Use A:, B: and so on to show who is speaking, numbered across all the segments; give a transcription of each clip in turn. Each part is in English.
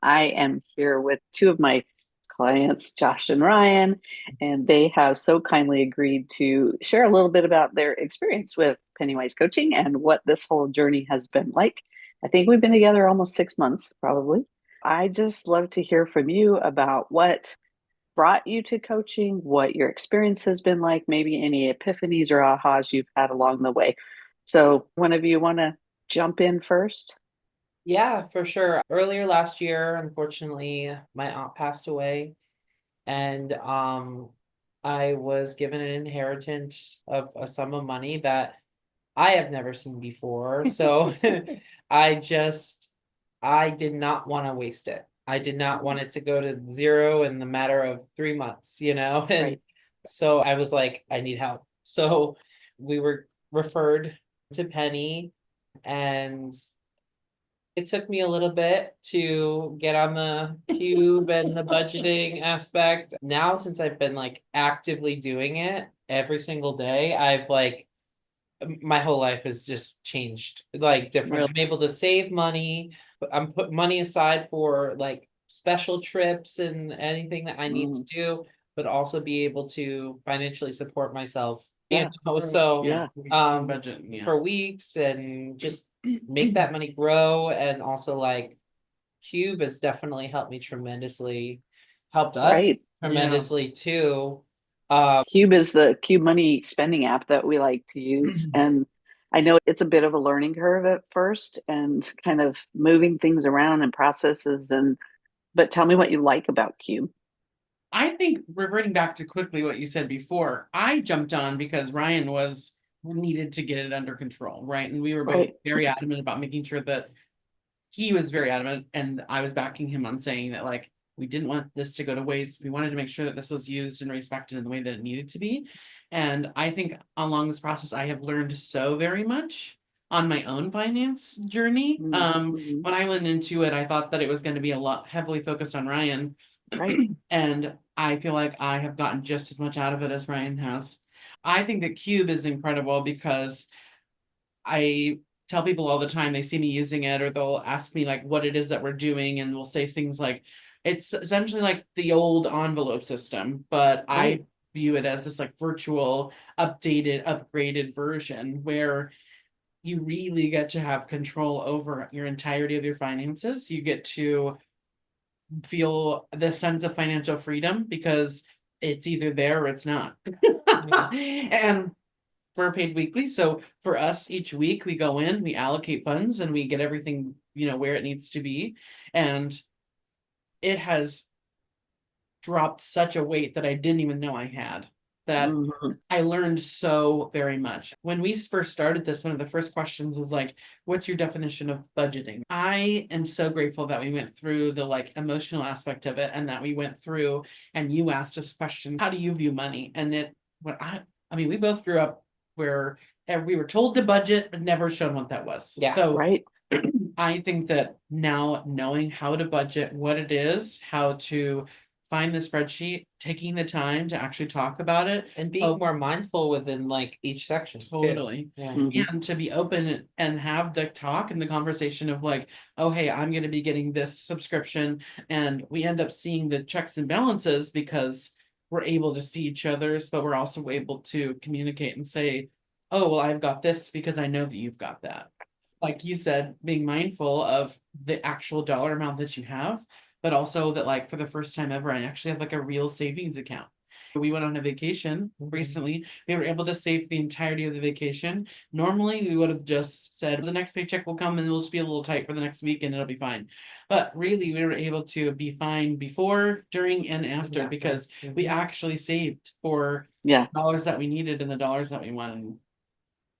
A: I am here with two of my clients, Josh and Ryan, and they have so kindly agreed to share a little bit about their experience with Pennywise Coaching and what this whole journey has been like. I think we've been together almost 6 months, probably. I just love to hear from you about what brought you to coaching, what your experience has been like, maybe any epiphanies or ahas you've had along the way. So, one of you want to jump in first?
B: Yeah, for sure. Earlier last year, unfortunately, my aunt passed away, and I was given an inheritance of a sum of money that I have never seen before. So I just I did not want to waste it. I did not want it to go to zero in the matter of 3 months, And
A: Right.
B: so I was like, I need help. So we were referred to Penny, and it took me a little bit to get on the cube and the budgeting aspect. Now, since I've been like actively doing it every single day, I've like my whole life has just changed like different.
A: Really.
B: I'm able to save money. I'm put money aside for like special trips and anything that I need to
A: Mm,
B: do, but also be able to financially support myself.
A: yeah.
B: So
A: Yeah.
B: budget, yeah, for weeks and just make that money grow. And also like Cube has definitely helped me tremendously, helped us
A: Right.
B: tremendously too.
A: Qube is the Qube Money spending app that we like to use. And I know it's a bit of a learning curve at first and kind of moving things around and processes but tell me what you like about Qube.
C: I think reverting back to quickly what you said before, I jumped on because Ryan was needed to get it under control, right? And we were both
A: Right.
C: very adamant about making sure that he was very adamant, and I was backing him on saying that like we didn't want this to go to waste. We wanted to make sure that this was used and respected in the way that it needed to be. And I think along this process, I have learned so very much on my own finance journey.
A: Mm-hmm.
C: When I went into it, I thought that it was going to be a lot heavily focused on Ryan,
A: Right.
C: and I feel like I have gotten just as much out of it as Ryan has. I think that Cube is incredible because I tell people all the time they see me using it, or they'll ask me like what it is that we're doing, and we'll say things like it's essentially like the old envelope system, but
A: Right.
C: I view it as this like virtual, updated, upgraded version where you really get to have control over your entirety of your finances. You get to feel the sense of financial freedom because it's either there or it's not. And we're paid weekly. So for us, each week we go in, we allocate funds, and we get everything, where it needs to be. And it has dropped such a weight that I didn't even know I had. That
A: Mm-hmm.
C: I learned so very much. When we first started this, one of the first questions was like, what's your definition of budgeting? I am so grateful that we went through the like emotional aspect of it, and that we went through and you asked us questions. How do you view money? And what I mean, we both grew up where we were told to budget, but never shown what that was.
B: yeah,
C: So
A: Right.
C: I think that now knowing how to budget, what it is, how to find the spreadsheet, taking the time to actually talk about it.
B: and being
C: Oh,
B: more mindful within like each section too.
C: totally.
B: Yeah.
A: Mm-hmm.
C: And to be open and have the talk and the conversation of like, oh, hey, I'm going to be getting this subscription. And we end up seeing the checks and balances because we're able to see each other's, but we're also able to communicate and say, oh, well, I've got this because I know that you've got that. Like you said, being mindful of the actual dollar amount that you have, but also that like for the first time ever, I actually have like a real savings account. We went on a vacation recently. We were able to save the entirety of the vacation. Normally, we would have just said the next paycheck will come and we'll just be a little tight for the next week and it'll be fine. But really, we were able to be fine before, during, and after because we actually saved for
A: Yeah.
C: dollars that we needed and the dollars that we wanted.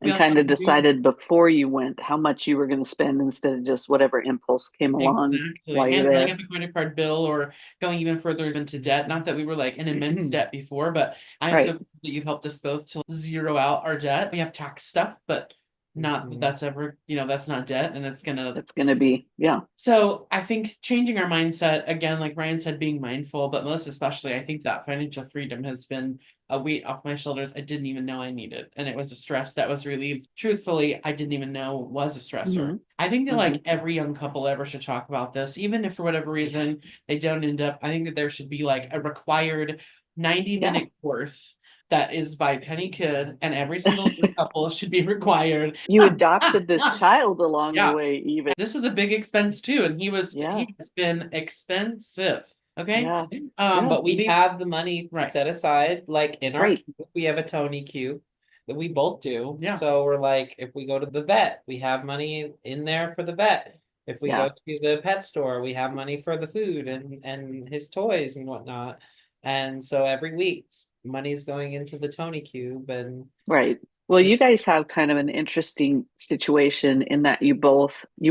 C: We
A: And
C: also
A: kind of decided before you went how much you were going to spend instead of just whatever impulse came along
C: exactly.
A: while you're
C: And running
A: there.
C: up a credit card bill or going even further into debt. Not that we were like in immense debt before, but I'm so
A: Right.
C: glad that you helped us both to zero out our debt. We have tax stuff, but not that that's ever, that's not debt, and it's gonna.
A: It's going to be, yeah.
C: So I think changing our mindset, again, like Ryan said, being mindful, but most especially, I think that financial freedom has been a weight off my shoulders I didn't even know I needed. And it was a stress that was relieved. Truthfully, I didn't even know was a stressor. I think that like every young couple ever should talk about this, even if for whatever reason they don't end up. I think that there should be like a required 90-minute course that is by Penny Kid, and every single couple should be required.
A: You adopted this child along the way, even.
C: This was a big expense too, and he has been expensive. Okay.
A: Yeah.
B: But we have the money
C: Right.
B: set aside, like in our
A: Right.
B: Qube, we have a Tony Qube that we both do.
C: Yeah.
B: So we're like, if we go to the vet, we have money in there for the vet. If we go to the pet store, we have money for the food and his toys and whatnot. And so every week money's going into the Tony Qube and
A: Right. Well, you guys have kind of an interesting situation in that you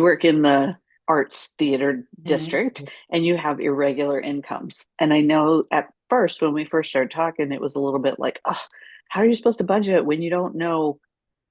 A: work in the arts theater district and you have irregular incomes. And I know at first, when we first started talking, it was a little bit like, oh, how are you supposed to budget when you don't know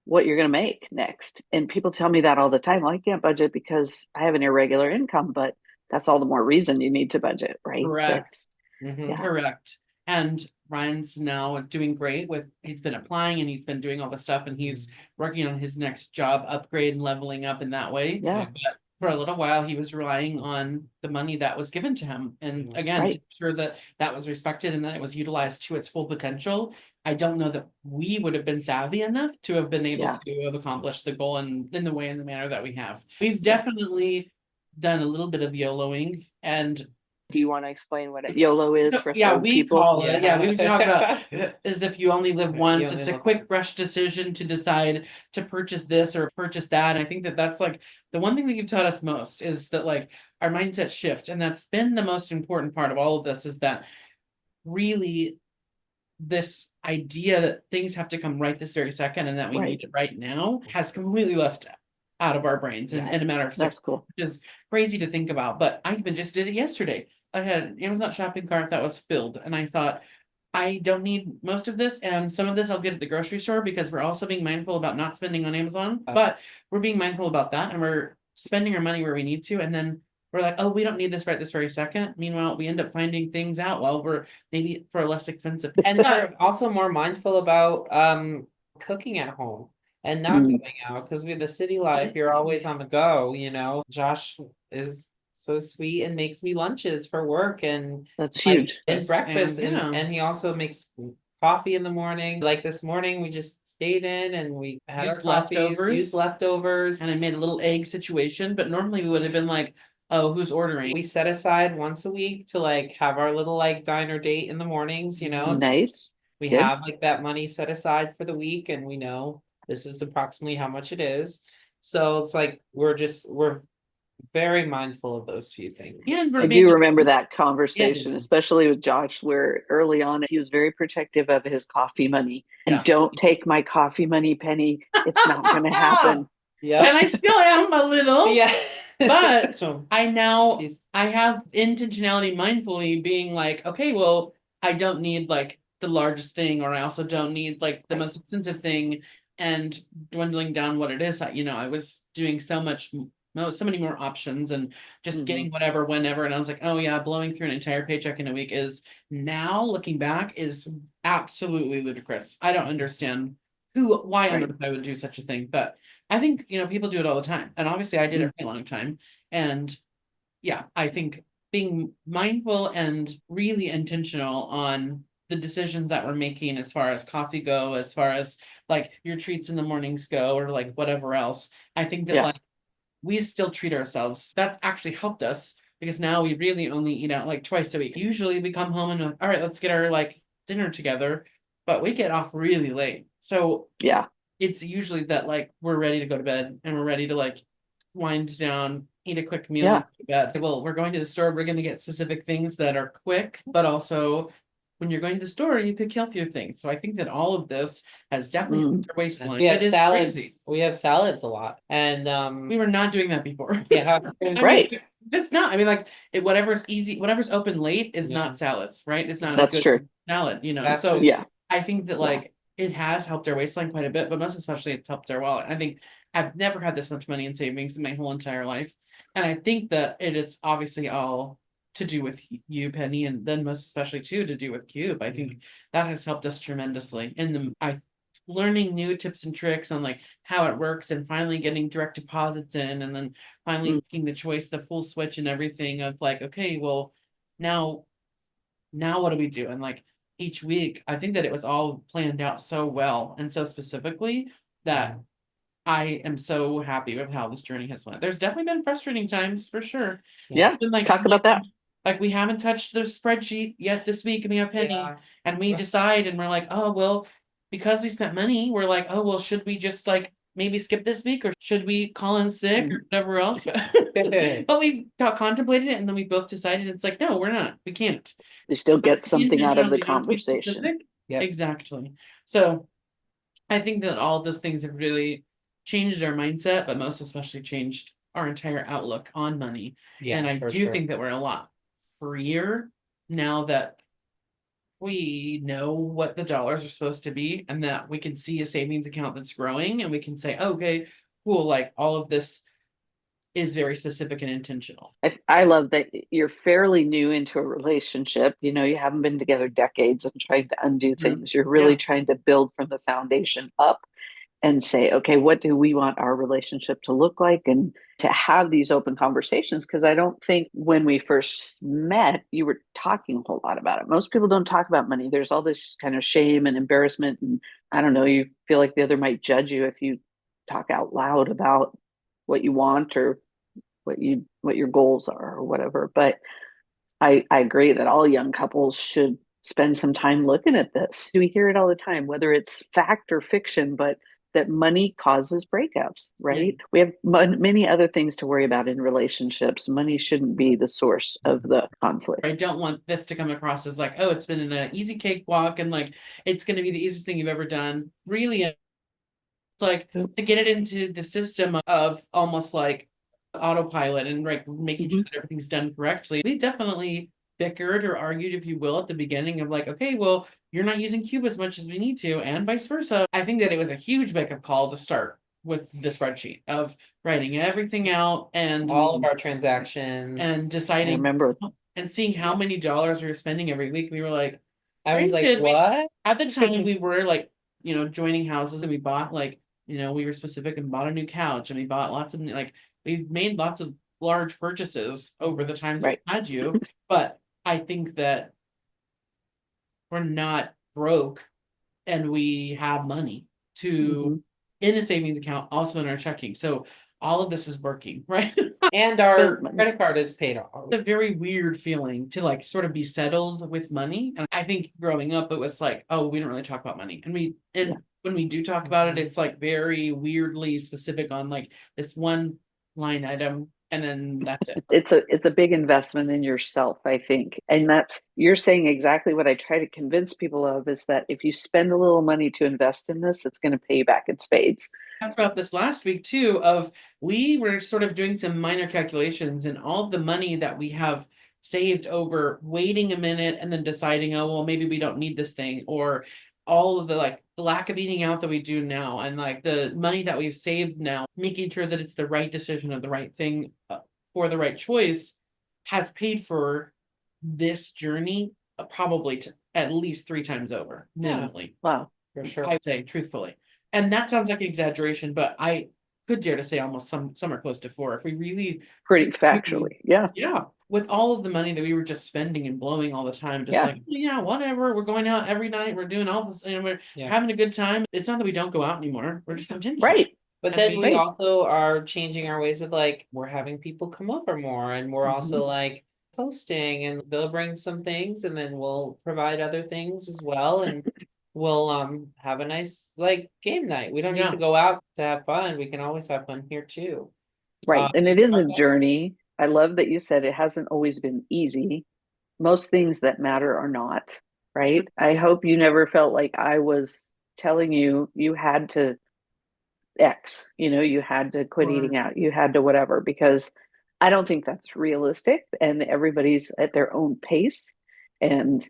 A: what you're going to make next? And people tell me that all the time. Well, I can't budget because I have an irregular income, but that's all the more reason you need to budget, right?
C: Correct.
A: Yeah.
C: Correct. And Ryan's now doing great he's been applying and he's been doing all the stuff and he's working on his next job upgrade and leveling up in that way.
A: Yeah.
C: But for a little while, he was relying on the money that was given to him. And again, to make sure that that was respected and that it was utilized to its full potential. I don't know that we would have been savvy enough to have been able to have accomplished the goal in the way and the manner that we have. We've definitely done a little bit of YOLOing. And
A: do you want to explain what YOLO is for some
C: we
A: people?
C: call it. Yeah, we talk about as if you only live once. It's a quick rush decision to decide to purchase this or purchase that. And I think that that's like the one thing that you've taught us most is that like our mindset shift. And that's been the most important part of all of this is that really this idea that things have to come right this very second and that we need it right now has completely left out of our brains in a matter of 6
A: That's cool.
C: Which is crazy to think about. But I even just did it yesterday. I had an Amazon shopping cart that was filled and I thought, I don't need most of this and some of this I'll get at the grocery store because we're also being mindful about not spending on Amazon, but we're being mindful about that and we're spending our money where we need to. And then we're like, oh, we don't need this right this very second. Meanwhile, we end up finding things out while we're maybe for less expensive.
B: And we're also more mindful about cooking at home and not going out because with the city life, you're always on the go, Josh is so sweet and makes me lunches for work and
A: that's huge
B: and breakfast and he also makes coffee in the morning. Like this morning we just stayed in and we had
C: Used
B: our coffees, used
C: leftovers and I made a little egg situation, but normally we would have been like, oh, who's ordering? We
B: set aside once a week to like have our little like diner date in the mornings,
A: Nice.
B: We have like that money set aside for the week and we know this is approximately how much it is. So it's like we're very mindful of those few things.
A: I do remember that conversation, especially with Josh, where early on he was very protective of his coffee money. And don't take my coffee money, Penny. It's not going to happen.
C: Yeah. And I still am a little.
B: Yeah.
C: But I have intentionality mindfully being like, okay, well, I don't need like the largest thing, or I also don't need like the most expensive thing, and dwindling down what it is. I was doing so many more options and just getting whatever, whenever. And I was like, oh yeah, blowing through an entire paycheck in a week is now looking back is absolutely ludicrous. I don't understand why on earth I would do such a thing, but I think, people do it all the time. And obviously I did it for a long time. And yeah, I think being mindful and really intentional on the decisions that we're making as far as coffee go, as far as like your treats in the mornings go, or like whatever else, I think that like we still treat ourselves. That's actually helped us because now we really only eat out like twice a week. Usually we come home and all right, let's get our like dinner together, but we get off really late. So it's usually that like we're ready to go to bed and we're ready to like wind down, eat a quick meal, and go to bed. Well, we're going to the store, we're going to get specific things that are quick, but also when you're going to the store, you pick healthier things. So I think that all of this has definitely our waistline.
B: We have salads. We have salads a lot, and
C: we were not doing that before.
B: Yeah,
C: just not. I mean, like whatever's easy, whatever's open late is not salads, right? It's not
A: That's
C: a good
A: true.
C: salad, I think that like it has helped our waistline quite a bit, but most especially it's helped our wallet. I think I've never had this much money in savings in my whole entire life. And I think that it is obviously all to do with you, Penny, and then most especially too to do with Qube. I think that has helped us tremendously. And I learning new tips and tricks on like how it works and finally getting direct deposits in and then finally making the choice, the full switch and everything of like, okay, well, now what do we do? And like each week, I think that it was all planned out so well and so specifically that I am so happy with how this journey has went. There's definitely been frustrating times for sure.
A: Yeah.
C: Been like
A: Talk about that.
C: like we haven't touched the spreadsheet yet this week, and we have Penny,
B: Yeah.
C: and we decide, and we're like, oh well, because we spent money, we're like, oh well, should we just like maybe skip this week, or should we call in sick or whatever else? But we contemplated it, and then we both decided it's like, no, we're not. We can't.
A: We still get
C: Be
A: something out of
C: intentional,
A: the
C: we have to be
A: conversation.
C: specific.
B: Yep.
C: Exactly. So I think that all of those things have really changed our mindset, but most especially changed our entire outlook on money.
B: Yeah,
C: and I
B: for
C: do
B: sure.
C: think that we're a lot freer now that we know what the dollars are supposed to be and that we can see a savings account that's growing and we can say, okay, cool, like all of this is very specific and intentional.
A: I love that you're fairly new into a relationship. You know, you haven't been together decades and trying to undo things. You're really trying to build from the foundation up and say, okay, what do we want our relationship to look like? And to have these open conversations, because I don't think when we first met, you were talking a whole lot about it. Most people don't talk about money. There's all this kind of shame and embarrassment. And I don't know, you feel like the other might judge you if you talk out loud about what you want or what your goals are or whatever. But I agree that all young couples should spend some time looking at this. We hear it all the time, whether it's fact or fiction, but that money causes breakups, right? We have many other things to worry about in relationships. Money shouldn't be the source of the conflict.
C: I don't want this to come across as like, oh, it's been an easy cakewalk and like it's going to be the easiest thing you've ever done. Really, it's like to get it into the system of almost like autopilot and like making sure that everything's done correctly. We definitely bickered or argued, if you will, at the beginning of like, okay, well, you're not using Qube as much as we need to, and vice versa. I think that it was a huge wake-up call to start with the spreadsheet of writing everything out and
B: all of our transactions
C: and
A: I
C: deciding
A: remember
C: and seeing how many dollars we were spending every week. We were like,
B: I was like,
C: granted,
B: what?
C: at the time we were like, joining houses and we bought like, we were specific and bought a new couch and we bought lots of like, we made lots of large purchases over the times we had you. But I think that we're not broke and we have money to in a savings account, also in our checking. So all of this is working, right?
B: And our credit card is paid off.
C: It's a very weird feeling to like sort of be settled with money. And I think growing up, it was like, oh, we don't really talk about money. And when we do talk about it, it's like very weirdly specific on like this one line item. And then that's it.
A: It's a big investment in yourself, I think. And you're saying exactly what I try to convince people of, is that if you spend a little money to invest in this, it's going to pay you back in spades.
C: Talked about this last week too, of we were sort of doing some minor calculations and all of the money that we have saved over waiting a minute and then deciding, oh, well, maybe we don't need this thing, or all of the like lack of eating out that we do now, and like the money that we've saved now, making sure that it's the right decision or the right thing for the right choice, has paid for this journey probably at least 3 times over, minimally.
A: Wow.
B: For sure.
C: I'd say truthfully. And that sounds like an exaggeration, but I could dare to say almost some are close to 4. If we really
A: Pretty factually. Yeah.
C: With all of the money that we were just spending and blowing all the time, just like, whatever, we're going out every night, we're doing all this, and we're having a good time. It's not that we don't go out anymore. We're just intentional.
A: Right.
B: But then we also are changing our ways of like, we're having people come over more, and we're also like posting, and they'll bring some things and then we'll provide other things as well. And we'll have a nice like game night. We don't need to go out to have fun. We can always have fun here too.
A: Right. And it is a journey. I love that you said it hasn't always been easy. Most things that matter are not, right? I hope you never felt like I was telling you had to X, you had to quit eating out, you had to whatever, because I don't think that's realistic, and everybody's at their own pace. And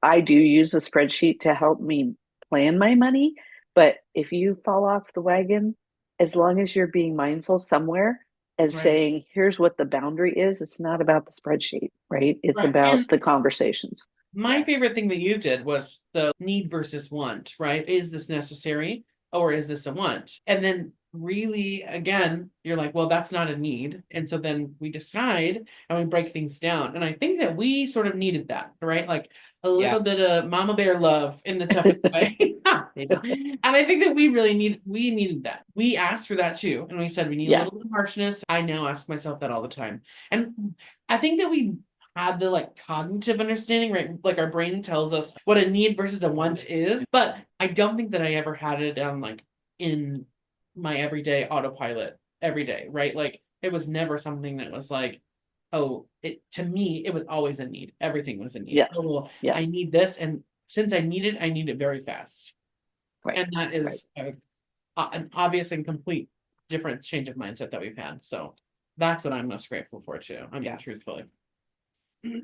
A: I do use a spreadsheet to help me plan my money. But if you fall off the wagon as long as you're being mindful somewhere as
C: Right.
A: saying, here's what the boundary is. It's not about the spreadsheet, right? It's
C: Right.
A: about
C: And
A: the conversations.
C: my favorite thing that you did was the need versus want, right? Is this necessary or is this a want? And then really, again, you're like, well, that's not a need. And so then we decide and we break things down. And I think that we sort of needed that, right? Like a little bit of mama bear love in the toughest way. And I think that we needed that. We asked for that too. And we said we need a
A: Yeah.
C: little bit of harshness. I now ask myself that all the time. And I think that we had the like cognitive understanding, right? Like our brain tells us what a need versus a want is, but I don't think that I ever had it like in my everyday autopilot every day, right? Like it was never something that was like, oh, it to me, it was always a need. Everything was a need.
A: Yes.
C: Oh, well, I
A: Yes.
C: need this, and since I need it very fast.
A: Right.
C: And that
A: Right.
C: is an obvious and complete different change of mindset that we've had. So that's what I'm most grateful for too. I mean, truthfully.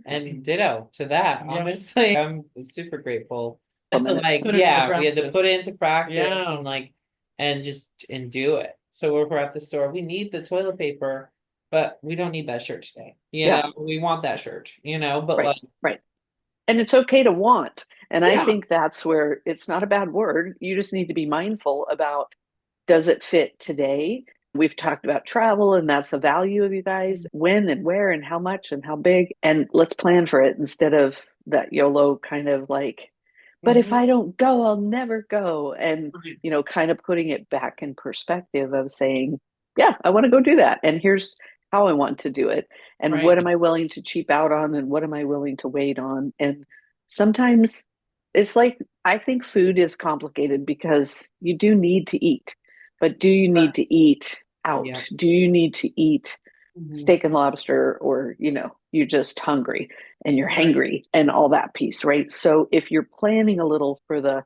B: And ditto to that.
C: Yeah.
B: Honestly, I'm super grateful. And so
A: Minutes.
B: like,
C: Put it into
B: yeah, we had to
C: practice.
B: put it into practice
C: Yeah.
B: and like, and just and do it. So if we're at the store, we need the toilet paper, but we don't need that shirt today. You
A: Yeah.
B: know, we want that shirt, you know, but
A: Right.
B: like,
A: Right. And it's okay to want. And I
C: Yeah.
A: think that's where it's not a bad word. You just need to be mindful about, does it fit today? We've talked about travel, and that's a value of you guys. When and where and how much and how big. And let's plan for it instead of that YOLO kind of like, but if
C: Mhm.
A: I don't go, I'll never go. And,
C: Right.
A: you know, kind of putting it back in perspective of saying, yeah, I want to go do that. And here's how I want to do it. And what
C: Right.
A: am I willing to cheap out on? And what am I willing to wait on? And sometimes it's like, I think food is complicated because you do need to eat, but do you need to eat out?
B: Yeah.
A: Do you need to eat
C: Mhm.
A: steak and lobster, or, you know, you're just hungry and you're
C: Right.
A: hangry and all that piece, right? So if you're planning a little for the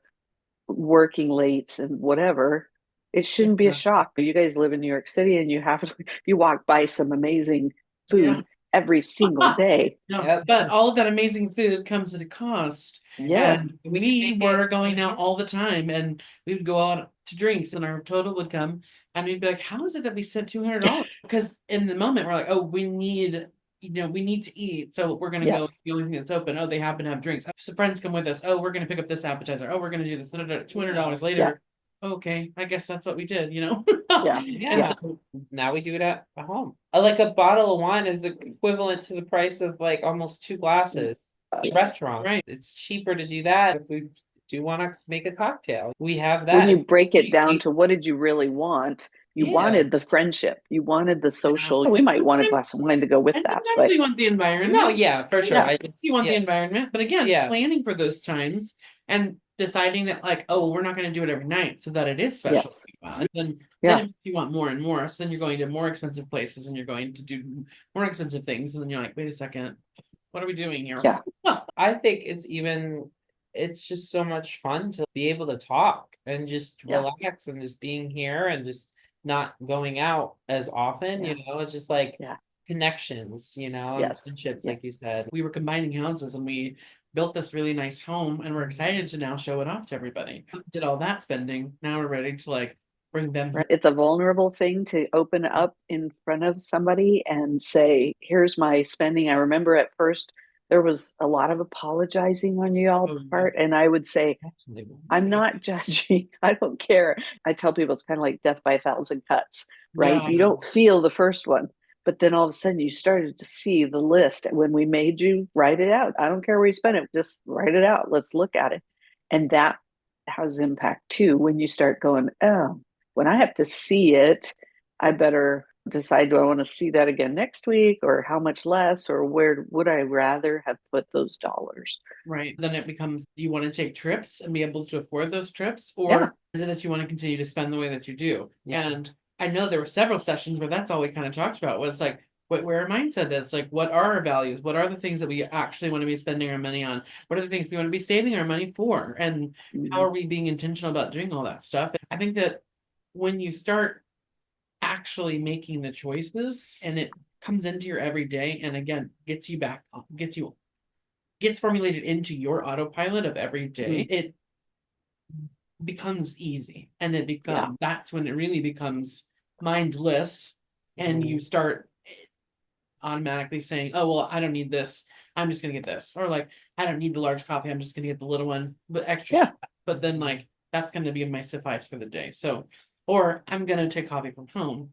A: working late and whatever, it shouldn't be a
C: Yeah.
A: shock. But you guys live in New York City and you have you walk by some amazing
C: Yeah.
A: food every single day.
C: No,
B: Yep.
C: but all of that amazing food comes at a cost.
A: Yeah.
C: And
B: We can
C: we
B: make
C: were
B: it.
C: going out all the time and we would go out to drinks and our total would come and we'd be like, how is it that we spent $200? Because in the moment we're like, oh, we need, we need to eat. So we're going to go,
A: Yes.
C: the only thing that's open. Oh, they happen to have drinks. So friends come with us. Oh, we're going to pick up this appetizer. Oh, we're going to do this. $200 later. Okay, I guess that's what we did,
A: Yeah.
C: And
A: Yeah.
C: so,
B: Now we do it at home. Like a bottle of wine is the equivalent to the price of like almost 2 glasses at the restaurant.
C: right.
B: It's cheaper to do that if we do want to make a cocktail. We have
A: When
B: that.
A: you break it down to what did you really want? You
B: Yeah.
A: wanted the friendship. You wanted the social. We might want a glass of wine to go with
C: And
A: that,
C: sometimes
A: but
C: we want the environment.
B: No, yeah, for sure.
A: Yeah.
B: I
C: You want the
B: yeah.
C: environment, but again,
B: Yeah.
C: planning for those times and deciding that like, oh, we're not going to do it every night so that it is special.
A: Yes.
C: And then
A: Yeah.
C: if you want more and more, so then you're going to more expensive places and you're going to do more expensive things, and then you're like, wait a second, what are we doing here?
A: Yeah.
B: I think it's just so much fun to be able to talk and just
A: Yeah.
B: relax and just being here and just not going out as often,
A: Yeah.
B: it's just like
A: Yeah.
B: connections, and
A: Yes.
B: friendships, like you
A: Yes.
B: said.
C: We were combining houses and we built this really nice home and we're excited to now show it off to everybody. Did all that spending. Now we're ready to like bring them.
A: Right. It's a vulnerable thing to open up in front of somebody and say, here's my spending. I remember at first there was a lot of apologizing on y'all's part. And I would say, I'm not judging. I don't care. I tell people it's kind of like death by a thousand cuts, right?
C: Yeah.
A: You don't feel the first one, but then all of a sudden you started to see the list. When we made you write it out, I don't care where you spend it, just write it out. Let's look at it. And that has impact too when you start going, oh, when I have to see it, I better decide, do I want to see that again next week, or how much less, or where would I rather have put those dollars?
C: Right. Then it becomes, do you want to take trips and be able to afford those trips? Or
A: Yeah.
C: is it that you want to continue to spend the way that you do?
B: Yeah.
C: And I know there were several sessions where that's all we kind of talked about was like where our mindset is, like what are our values? What are the things that we actually want to be spending our money on? What are the things we want to be saving our money for? And how are we being intentional about doing all that stuff? I think that when you start actually making the choices and it comes into your everyday and again gets formulated into your autopilot of every day, it becomes easy, and it becomes that's when it really becomes mindless, and you start automatically saying, oh well, I don't need this, I'm just gonna get this, or like, I don't need the large coffee, I'm just gonna get the little one but extra shot. But then like that's gonna be my suffice for the day. So, or I'm gonna take coffee from home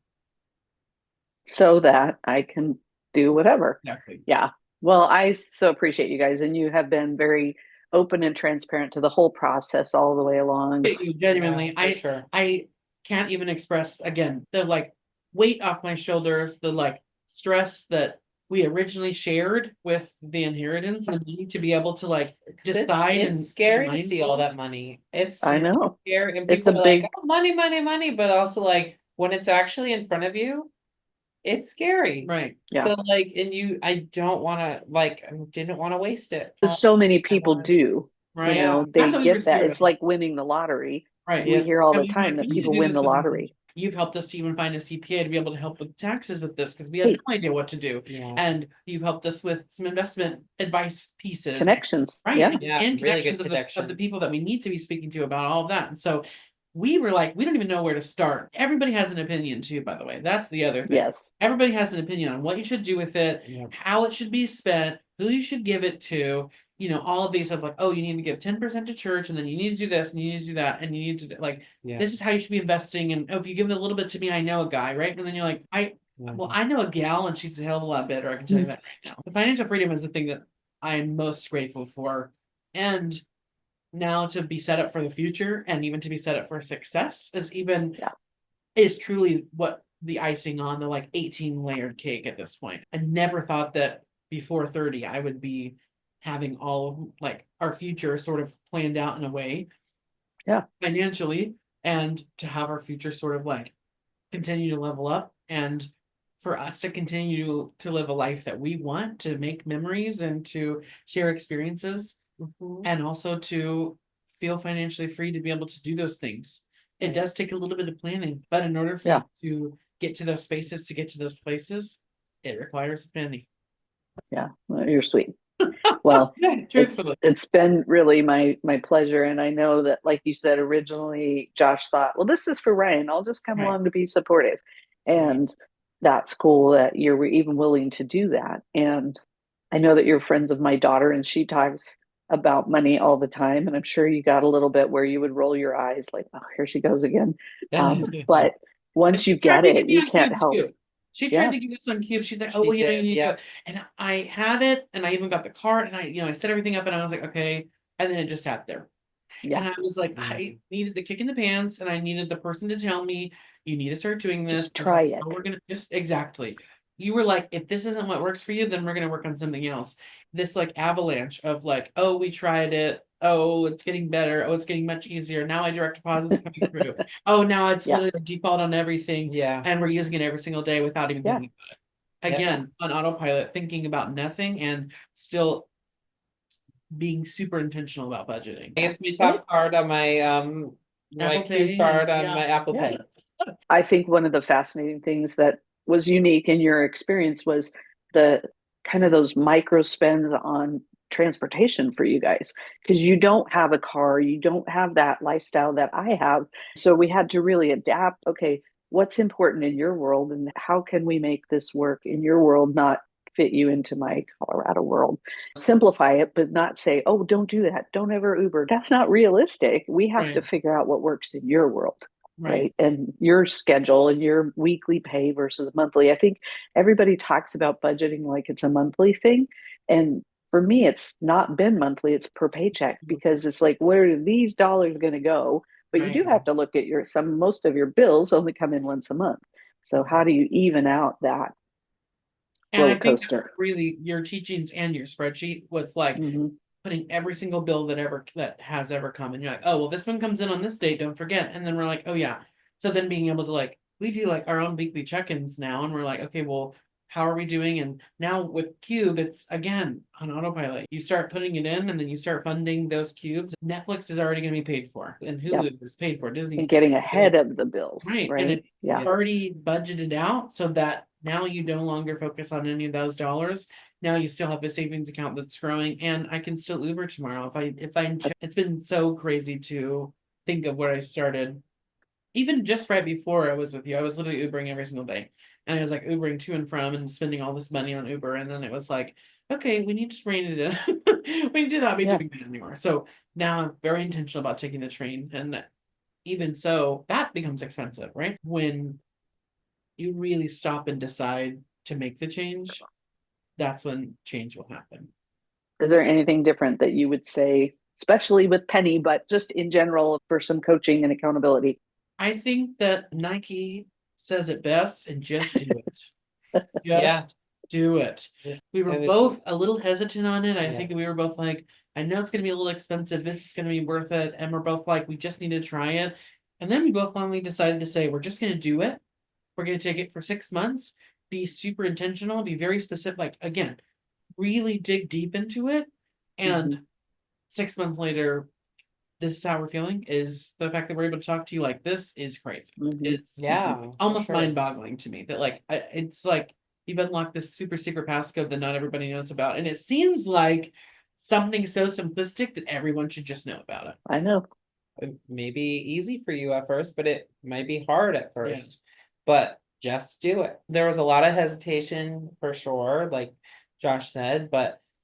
A: so that I can do whatever.
C: exactly.
A: Yeah. Well, I so appreciate you guys, and you have been very open and transparent to the whole process all the way along.
C: You genuinely,
B: Yeah, for sure.
C: I can't even express again the like weight off my shoulders, the like stress that we originally shared with the inheritance, and need to be able to like decide.
B: It's
C: and
B: scary to see all
C: mindful.
B: that money. It's
A: I know.
B: scary, and
A: It's
B: people
A: a
B: are
A: big,
B: like, oh, money, money, money, but also like when it's actually in front of you, it's scary.
C: Right.
B: So like, and I don't want to like, I didn't want to waste it.
A: so many people do,
C: Right.
A: you know,
C: That's
A: they
C: what we
A: get that.
C: receive.
A: It's like winning the lottery.
C: Right.
A: We hear all
C: And
A: the
C: we're
A: time
C: like,
A: that
C: we need to
A: people
C: do
A: win
C: this
A: the
C: with-
A: lottery.
C: You've helped us to even find a CPA to be able to help with taxes with this, because we had no idea what to do.
B: Yeah.
C: And you've helped us with some investment advice pieces.
A: Connections.
C: Right.
A: Yeah.
B: Yeah,
C: And
B: really
C: connections
B: good
C: of the
B: connections.
C: people that we need to be speaking to about all of that. And so we were like, we don't even know where to start. Everybody has an opinion too, by the way. That's the other thing.
A: Yes.
C: Everybody has an opinion on what you should do with it, how it should be spent, who you should give it to. You know, all of these of like, oh, you need to give 10% to church, and then you need to do this, and you need to do that, and you need to like, this is how you should be investing. And oh, if you give it a little bit to me, I know a guy, right? And then you're like, well, I know a gal, and she's a hell of a lot better. I can tell you that right now. The financial freedom is the thing that I'm most grateful for, and now to be set up for the future, and even to be set up for success, is truly what the icing on the like 18 layered cake at this point. I never thought that before 30 I would be having all of like our future sort of planned out in a way financially, and to have our future sort of like continue to level up, and for us to continue to live a life that we want, to make memories and to share experiences, and also to feel financially free to be able to do those things. It does take a little bit of planning, but in order for you to get to those spaces, to get to those places, it requires a penny.
A: Yeah. Well, you're sweet. Well, it's been really my pleasure. And I know that, like you said, originally Josh thought, well, this is for Ryan, I'll just come along to be supportive. And that's cool that you're even willing to do that. And I know that you're friends of my daughter, and she talks about money all the time. And I'm sure you got a little bit where you would roll your eyes like, oh, here she goes again. But once you get it, you can't help.
C: She tried to get us on Qube. She's like, oh, well, you know, you need to. And I had it, and I even got the card, and I set everything up, and I was like, okay. And then it just sat there. And I was like, I needed the kick in the pants, and I needed the person to tell me, you need to start doing this.
A: Just try it.
C: We're going to just, exactly. You were like, if this isn't what works for you, then we're going to work on something else. This like avalanche of like, oh, we tried it. Oh, it's getting better. Oh, it's getting much easier. Now my direct deposit is coming through. Oh, now it's literally default on everything. And we're using it every single day without even thinking about it. Again, on autopilot, thinking about nothing, and still being super intentional about budgeting.
B: It's my top card on my my Qube card on my Apple Pay.
A: I think one of the fascinating things that was unique in your experience was the kind of those micro spends on transportation for you guys, because you don't have a car, you don't have that lifestyle that I have. So we had to really adapt. Okay, what's important in your world, and how can we make this work in your world, not fit you into my Colorado world? Simplify it, but not say, oh, don't do that, don't ever Uber. That's not realistic. We have to figure out what works in your world. Right. And your schedule and your weekly pay versus monthly. I think everybody talks about budgeting like it's a monthly thing. And for me, it's not been monthly, it's per paycheck, because it's like, where are these dollars going to go? But you do have to look at most of your bills only come in once a month. So how do you even out that roller coaster?
C: And I think really your teachings and your spreadsheet with like putting every single bill that has ever come, and you're like, oh, well, this one comes in on this date, don't forget. And then we're like, oh yeah. So then being able to like, we do like our own weekly check-ins now, and we're like, okay, well, how are we doing? And now with Qube, it's again on autopilot. You start putting it in, and then you start funding those Qubes. Netflix is already going to be paid for, and Hulu is paid for. Disney's
A: and getting ahead of the bills,
C: right? And it's already budgeted out, so that now you no longer focus on any of those dollars. Now you still have a savings account that's growing, and I can still Uber tomorrow if I. It's been so crazy to think of where I started. Even just right before I was with you, I was literally Ubering every single day. And I was like Ubering to and from and spending all this money on Uber. And then it was like, okay, we need to rein it in. We need to not be doing that anymore. So now I'm very intentional about taking the train. And even so, that becomes expensive, right? When you really stop and decide to make the change, that's when change will happen.
A: Is there anything different that you would say, especially with Penny, but just in general for some coaching and accountability?
C: I think that Nike says it best, and just do it.
B: Yeah.
C: Just do it. We were
B: it was-
C: both a little hesitant on it. I
B: Yeah.
C: think we were both like, I know it's gonna be a little expensive. This is gonna be worth it. And we're both like, we just need to try it. And then we both finally decided to say, we're just gonna do it. We're gonna take it for 6 months, be super intentional, be very specific, like again, really dig deep into it. And 6 months later, this is how we're feeling, is the fact that we're able to talk to you like this is crazy. It's
B: Yeah.
C: almost
B: for sure.
C: mind-boggling to me that like it's like you've unlocked this super secret passcode that not everybody knows about, and it seems like something so simplistic that everyone should just know about it.
A: I know.
B: It may be easy for you at first, but it might be hard at first. But just do it. There was a lot of hesitation for sure, like Josh said,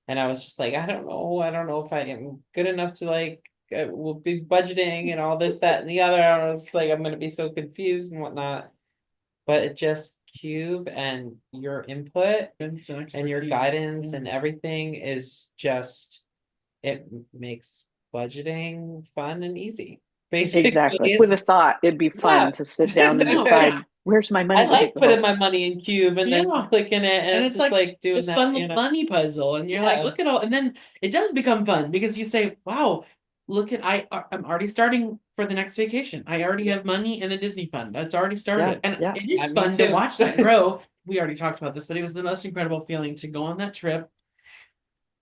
B: and I was just like, I don't know if I am good enough to like we'll be budgeting and all this, that, and the other. I was like, I'm gonna be so confused and whatnot. But it just Qube and your input and your guidance and everything is just, it makes budgeting fun and easy. Basically.
A: Exactly. With a thought, it'd be fun to sit down and decide, where's my money?
B: I like putting my money in Qube and then
C: Yeah.
B: clicking it, and it's just like doing
C: this
B: that,
C: fun little money puzzle, and you're like,
B: Yeah.
C: look at all, and then it does become fun because you say, wow, look at I'm already starting for the next vacation. I already have money in a Disney fund. That's already started. And it is
B: me
C: fun to
B: too.
C: watch that grow. We already talked about this, but it was the most incredible feeling to go on that trip,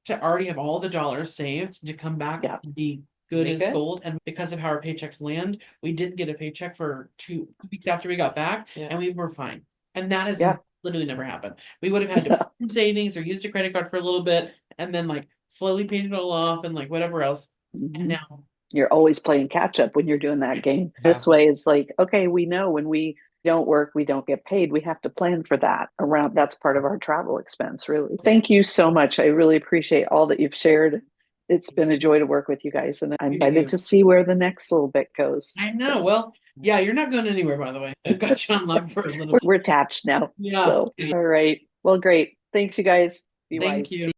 C: to already have all the dollars saved, to come back and be good
B: Be
C: as
B: good.
C: gold. And because of how our paychecks land, we didn't get a paycheck for 2 weeks after we got back, and we were fine. And that has literally never happened. We would have had to put some savings or used a credit card for a little bit, and then like slowly paid it all off and like whatever else. And now
A: you're always playing catch up when you're doing that game. This way it's like, okay, we know when we don't work, we don't get paid. We have to plan for that around. That's part of our travel expense, really. Thank you so much. I really appreciate all that you've shared. It's been a joy to work with you guys, and I'm excited to see where the next little bit goes.
C: I know. So. Well, yeah, you're not going anywhere, by the way. I've got you on lock for a little bit.
A: We're attached now.
C: Yeah.
A: So, all right. Well, great. Thanks, you guys. Be
C: Thank
A: wise.
C: you.